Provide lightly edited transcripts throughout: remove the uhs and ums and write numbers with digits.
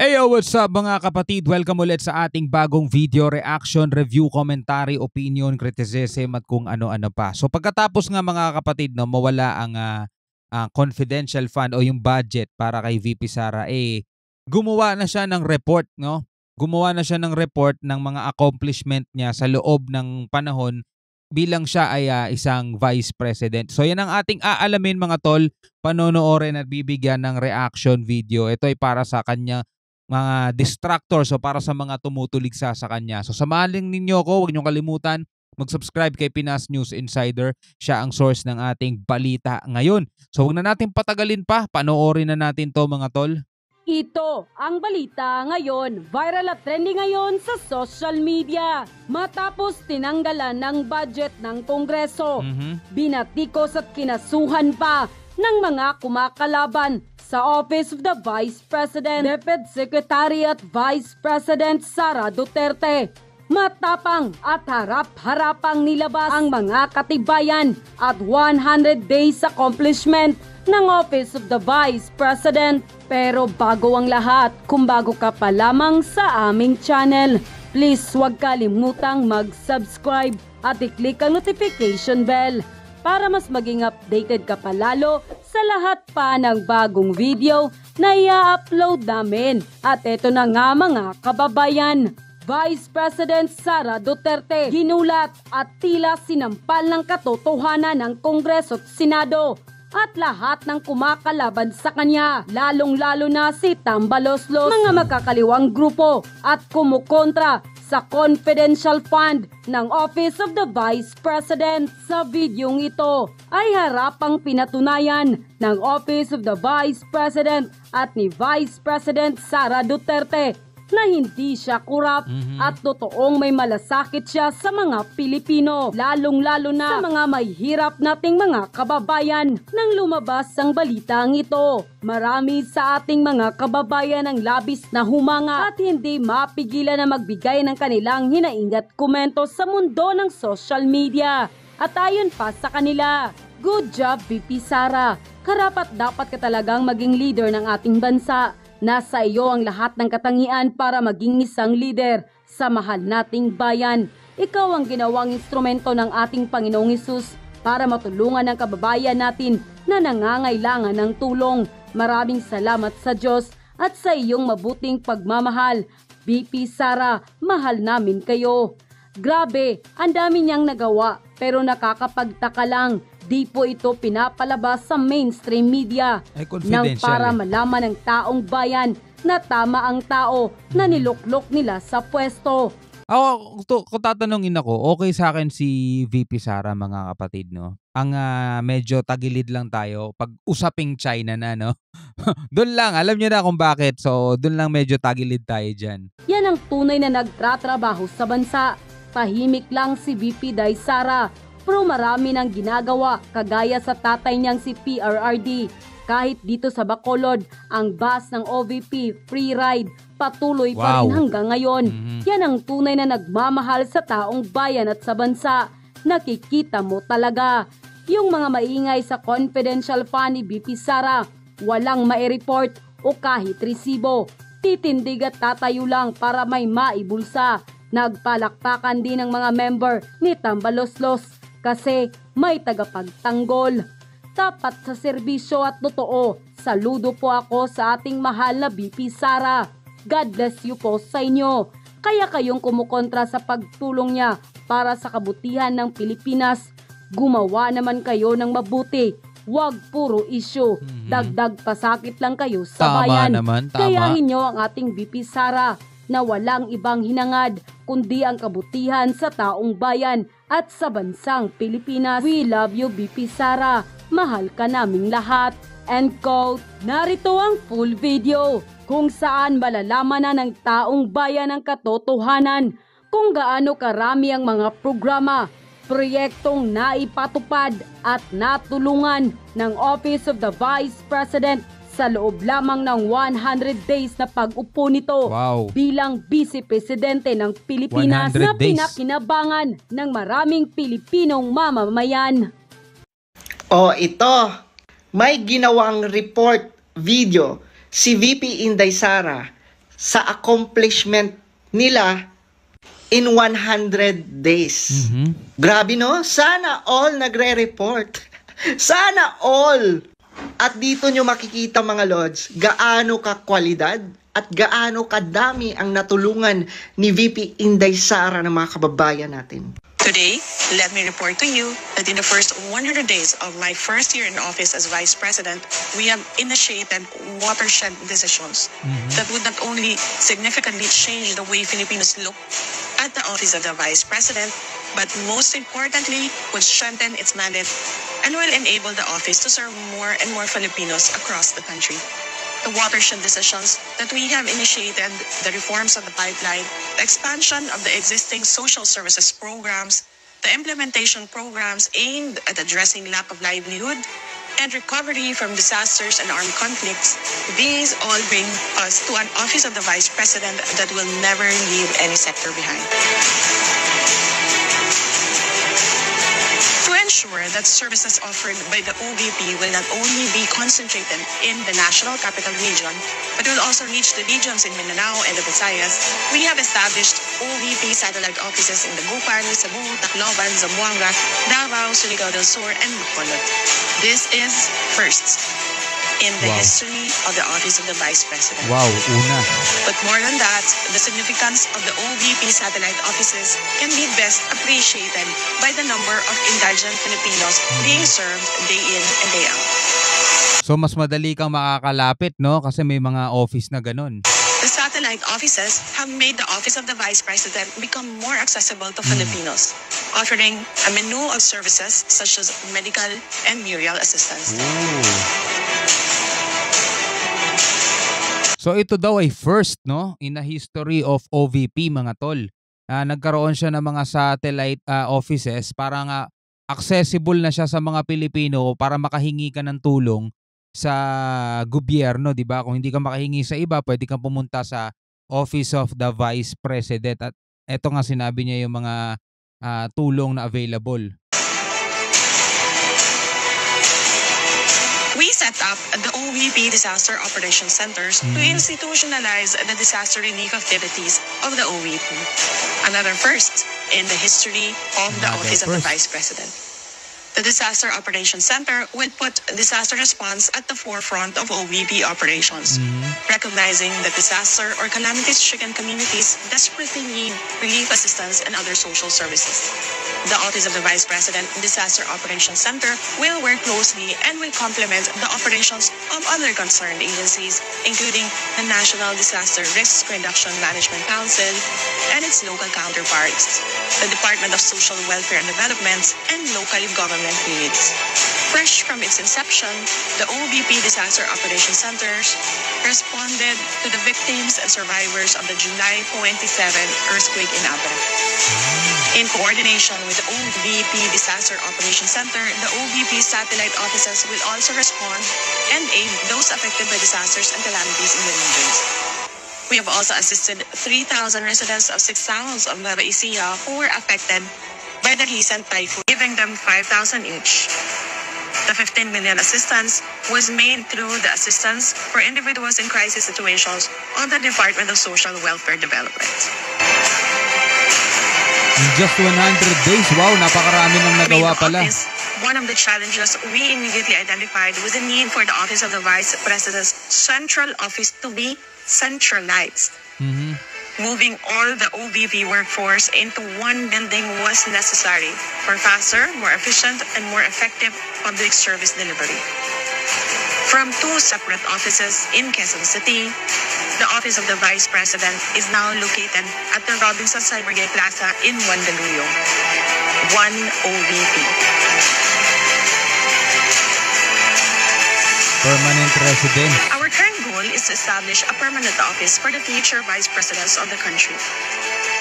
Heyo, what's up mga kapatid? Welcome ulit sa ating bagong video, reaction, review, commentary, opinion, criticism at kung ano-ano pa. So pagkatapos nga mga kapatid mawala ang confidential fund o yung budget para kay VP Sara, gumawa na siya ng report, no? Gumawa na siya ng report ng mga accomplishment niya sa loob ng panahon bilang siya ay isang vice president. So yan ang ating aalamin mga tol, panonoorin at bibigyan ng reaction video. Ito ay para sa kanya mga distractors o para sa mga tumutuligsa sa kanya. So samahan lang ninyo ako, huwag niyong kalimutan mag-subscribe kay Pinas News Insider. Siya ang source ng ating balita ngayon. So huwag na natin patagalin pa, panoorin na natin to mga tol. Ito ang balita ngayon, viral at trending ngayon sa social media. Matapos tinanggalan ng budget ng Kongreso, binatikos at kinasuhan pa ng mga kumakalaban sa Office of the Vice President, DepEd Secretary at Vice President Sara Duterte. Matapang at harap-harapang nilabas ang mga katibayan at 100 days accomplishment ng Office of the Vice President. Pero bago ang lahat, kung bago ka pa lamang sa aming channel, please huwag kalimutang mag-subscribe at i-click ang notification bell para mas maging updated ka pa lalo sa lahat pa ng bagong video na i-upload namin. At eto na nga mga kababayan, Vice President Sara Duterte ginulat at tila sinampal ng katotohanan ng Kongreso at Senado at lahat ng kumakalaban sa kanya, lalong-lalo na si Tambaloslos, mga makakaliwang grupo at kumukontra sa confidential fund ng Office of the Vice President. Sa videong ito ay harapang pinatunayan ng Office of the Vice President at ni Vice President Sara Duterte na hindi siya kurap at totoong may malasakit siya sa mga Pilipino, lalong-lalo na sa mga may hirap nating mga kababayan. Nang lumabas ang balitang ito, marami sa ating mga kababayan ang labis na humanga at hindi mapigilan na magbigay ng kanilang hinaingat komento sa mundo ng social media. At ayon pa sa kanila, good job VP Sara, karapat dapat ka talagang maging leader ng ating bansa. Nasa iyo ang lahat ng katangian para maging isang leader sa mahal nating bayan. Ikaw ang ginawang instrumento ng ating Panginoong Hesus para matulungan ang kababayan natin na nangangailangan ng tulong. Maraming salamat sa Diyos at sa iyong mabuting pagmamahal. VP Sara, mahal namin kayo. Grabe, ang dami niyang nagawa pero nakakapagtaka lang. Di po ito pinapalabas sa mainstream media nang para malaman ng taong bayan na tama ang tao na niluklok nila sa pwesto. Kung tatanungin ako, okay sa akin si VP Sara mga kapatid, no? Ang medyo tagilid lang tayo pag usaping China na, no? Doon lang, alam niyo na kung bakit. So, doon lang medyo tagilid tayo dyan. Yan ang tunay na nagtratrabaho sa bansa. Tahimik lang si VP Sara. Pero marami nang ginagawa kagaya sa tatay niyang si PRRD. Kahit dito sa Bacolod, ang bus ng OVP free ride patuloy pa rin hanggang ngayon. Yan ang tunay na nagmamahal sa taong bayan at sa bansa. Nakikita mo talaga. Yung mga maingay sa confidential fund ni VP Sara, walang mai-report o kahit resibo. Titindig at tatayo lang para may maibulsa. Nagpalakpakan din ng mga member ni Tambaloslos kasi may tagapagtanggol. Tapat sa serbisyo at totoo, saludo po ako sa ating mahal na VP Sara. God bless you po sa inyo. Kaya kayong kumukontra sa pagtulong niya para sa kabutihan ng Pilipinas. Gumawa naman kayo ng mabuti. Huwag puro issue. Dagdag pasakit lang kayo sa bayan. Kayahin niyo ang ating VP Sara na walang ibang hinangad kundi ang kabutihan sa taong bayan at sa bansang Pilipinas. We love you VP Sara. Mahal ka naming lahat. End quote. Narito ang full video kung saan malalaman na ng taong bayan ang katotohanan kung gaano karami ang mga programa, proyektong naipatupad at natulungan ng Office of the Vice President sa loob lamang ng 100 days na pag-upo nito bilang Vice Presidente ng Pilipinas na pinakinabangan ng maraming Pilipinong mamamayan. Ito, may ginawang report video si VP Inday Sara sa accomplishment nila in 100 days. Grabe no? Sana all nagre-report. Sana all. At dito nyo makikita mga Lods, gaano ka kwalidad at gaano kadami ang natulungan ni VP Inday Sara ng mga kababayan natin. Today, let me report to you that in the first 100 days of my first year in office as Vice President, we have initiated watershed decisions that would not only significantly change the way Filipinos look at the office of the Vice President, but most importantly, would strengthen its mandate and will enable the office to serve more and more Filipinos across the country. The watershed decisions that we have initiated, the reforms of the pipeline, the expansion of the existing social services programs, the implementation programs aimed at addressing lack of livelihood, and recovery from disasters and armed conflicts, these all bring us to an office of the Vice President that will never leave any sector behind. To ensure that services offered by the OVP will not only be concentrated in the National Capital Region, but will also reach the regions in Mindanao and the Visayas, we have established OVP satellite offices in Dagupan, Cebu, Tacloban, Zamboanga, Davao, Surigao del Sur, and Bacolod. This is first in the history of the Office of the Vice President. Wow, una. But more than that, the significance of the OVP satellite offices can be best appreciated by the number of indigent Filipinos being served day in and day out. So mas madali kang makakalapit, no? Kasi may mga office na ganun. The satellite offices have made the Office of the Vice President become more accessible to Filipinos, offering a menu of services such as medical and burial assistance. So ito daw ay first, no, in the history of OVP, mga tol. Nagkaroon siya ng mga satellite offices para nga accessible na siya sa mga Pilipino para makahingi ka ng tulong sa gobyerno, 'di ba? Kung hindi ka makahingi sa iba, pwede kang pumunta sa Office of the Vice President. At eto nga sinabi niya yung mga tulong na available. We set up the OVP Disaster Operation Centers to institutionalize the disaster relief activities of the OVP. Another first in the history of the Office of the Vice President. The Disaster Operation Center will put disaster response at the forefront of OVP operations, recognizing that disaster or calamity-stricken communities desperately need relief assistance and other social services. The Office of the Vice President Disaster Operations Center will work closely and will complement the operations of other concerned agencies, including the National Disaster Risk Reduction Management Council and its local counterparts, the Department of Social Welfare and Development, and local government needs. Fresh from its inception, the OVP Disaster Operations Centers responded to the victims and survivors of the July 27 earthquake in Abra. In coordination with the OVP Disaster Operations Center, the OVP satellite offices will also respond and aid those affected by disasters and calamities in the regions. We have also assisted 3,000 residents of 6 towns of Nueva Ecija who were affected by the recent typhoon, giving them 5,000 each. The 15 million assistance was made through the Assistance for Individuals in Crisis Situations of the Department of Social Welfare Development. In just 100 days, wow, napakarami nang nagawa pala. One of the challenges we immediately identified was the need for the Office of the Vice President's central office to be centralized. Moving all the OVP workforce into one building was necessary for faster, more efficient, and more effective public service delivery. From 2 separate offices in Quezon City, the Office of the Vice President is now located at the Robinson Cybergate Plaza in Mandaluyong. One OVP. Permanent resident. Our current goal is to establish a permanent office for the future vice presidents of the country.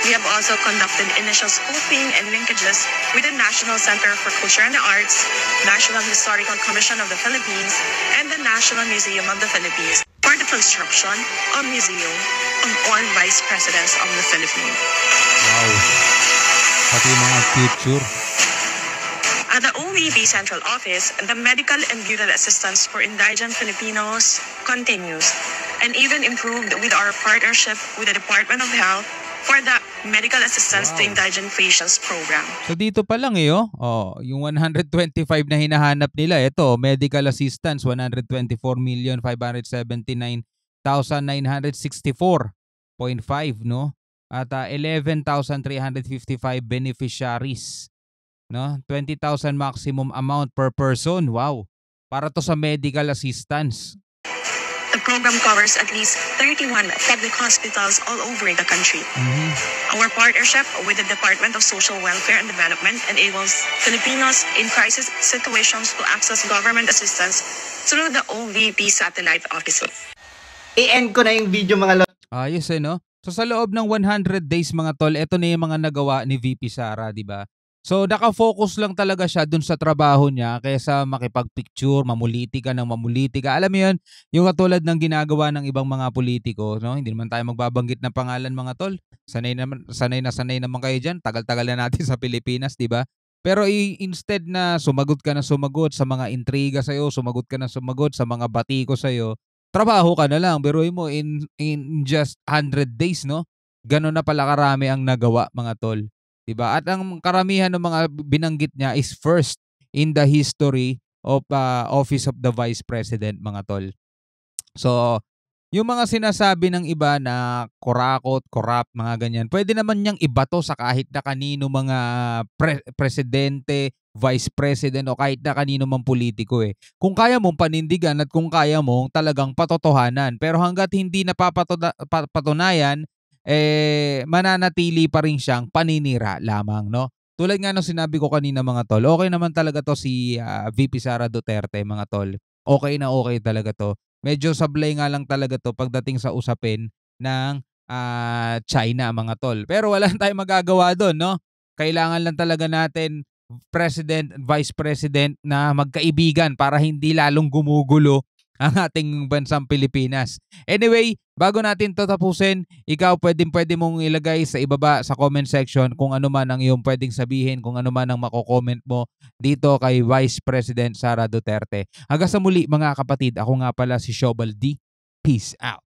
We have also conducted initial scoping and linkages with the National Center for Culture and the Arts, National Historical Commission of the Philippines, and the National Museum of the Philippines for the construction of museum of all vice presidents of the Philippines. Wow. Pati mga future. At the OVP Central Office, the medical and burial assistance for indigent Filipinos continues. and even improved with our partnership with the Department of Health for the Medical Assistance to Indigent Patients Program. So dito pa lang yung 125 na hinahanap nila, ito, medical assistance, 124,579,964.5, no? At 11,355 beneficiaries, no? 20,000 maximum amount per person. Wow. Para to sa medical assistance. The program covers at least 31 public hospitals all over the country. Our partnership with the Department of Social Welfare and Development enables Filipinos in crisis situations to access government assistance through the OVP satellite offices. I-end ko na yung video mga Ayos no? So sa loob ng 100 days mga tol, ito na yung mga nagawa ni VP Sara, di ba? So nakafocus lang talaga siya dun sa trabaho niya kaysa makipagpicture, mamuliti ka ng mamuliti ka. Alam mo yun, yung katulad ng ginagawa ng ibang mga politiko, no? Hindi naman tayo magbabanggit ng pangalan mga tol. Sanay naman kayo dyan. Tagal-tagal na natin sa Pilipinas, di ba? Pero instead na sumagot ka na sumagot sa mga intriga sa'yo, sumagot ka na sumagot sa mga batiko sa'yo, trabaho ka na lang. Biruin mo in just 100 days, no? Ganon na pala karami ang nagawa mga tol. Diba? At ang karamihan ng mga binanggit niya is first in the history of Office of the Vice President mga tol. So, yung mga sinasabi ng iba na kurakot, corrupt, mga ganyan, pwede naman niyang ibato sa kahit na kanino mga presidente, vice president o kahit na kanino mang politiko eh. Kung kaya mong panindigan at kung kaya mong talagang patotohanan. Pero hanggat hindi napapatunayan, mananatili pa rin siyang paninira lamang, no? Tulad nga ng sinabi ko kanina mga tol, okay naman talaga to si VP Sara Duterte mga tol. Okay na okay talaga to. Medyo sablay nga lang talaga to pagdating sa usapin ng China mga tol. Pero wala tayong magagawa doon, no? Kailangan lang talaga natin president, vice president na magkaibigan para hindi lalong gumugulo ang ating bansang Pilipinas. Anyway, bago natin to tapusin, ikaw pwede mong ilagay sa ibaba sa comment section kung ano man ang iyong pwedeng sabihin, kung ano man ang mako-comment mo dito kay Vice President Sara Duterte. Hanggang sa muli mga kapatid, ako nga pala si Shobal D. Peace out.